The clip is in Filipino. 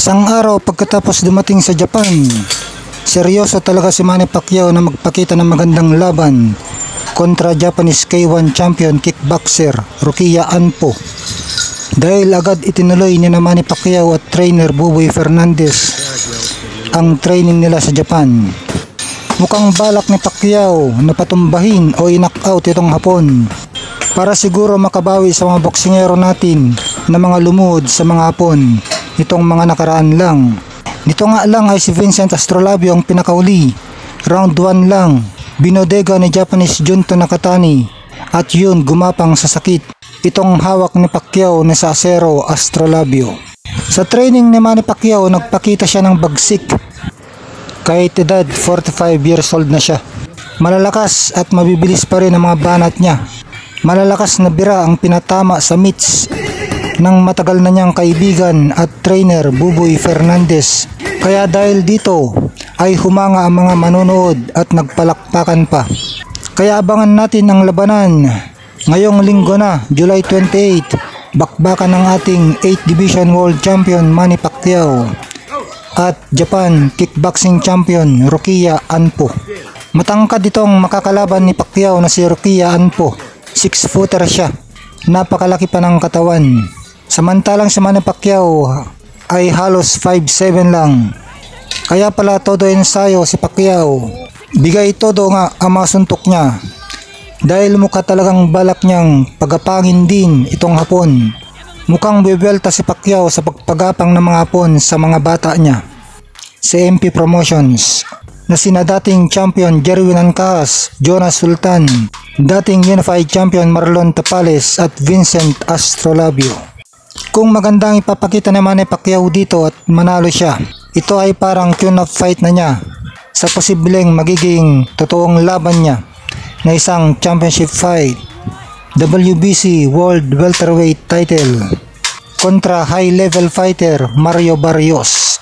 Isang araw pagkatapos dumating sa Japan, seryoso talaga si Manny Pacquiao na magpakita ng magandang laban kontra Japanese K1 champion kickboxer Rukiya Anpo. Dahil agad itinuloy ni na Manny Pacquiao at trainer Buboy Fernandez ang training nila sa Japan. Mukhang balak ni Pacquiao na patumbahin o i-knockout itong Hapon para siguro makabawi sa mga boksingero natin na mga lumuhod sa mga Hapon itong mga nakaraan lang. Nito nga lang ay si Vincent Astrolabio ang pinakauli. Round 1 lang, binodega ni Japanese Junto Nakatani at yun gumapang sa sakit itong hawak ni Pacquiao na sa Acero Astrolabio. Sa training ni Manny Pacquiao nagpakita siya ng bagsik. Kahit edad 45 years old na siya, malalakas at mabibilis pa rin ang mga banat niya. Malalakas na bira ang pinatama sa mitts ng matagal na niyang kaibigan at trainer Buboy Fernandez. Kaya dahil dito ay humanga ang mga manonood at nagpalakpakan pa. Kaya abangan natin ang labanan ngayong linggo na, July 28, bakbakan ng ating 8th Division World Champion Manny Pacquiao at Japan Kickboxing Champion Rukiya Anpo. Matangkad itong makakalaban ni Pacquiao na si Rukiya Anpo. 6-footer siya, napakalaki pa ng katawan. Samantalang si Manny Pacquiao ay halos 5'7" lang. Kaya pala todo ensayo si Pacquiao. Bigay todo nga ang mga suntok niya. Dahil mukha talagang balak niyang pagapangin din itong Hapon. Mukhang bibelta si Pacquiao sa pagpagapang ng mga Hapon sa mga bata niya. Si MP Promotions na sina dating champion Jerwin Ancas, Jonas Sultan, dating Unified Champion Marlon Tapales at Vincent Astrolabio. Kung magandang ipapakita naman ni Pacquiao dito at manalo siya, ito ay parang tune-up fight na niya sa posibleng magiging totoong laban niya na isang championship fight, WBC World Welterweight title kontra high level fighter Mario Barrios.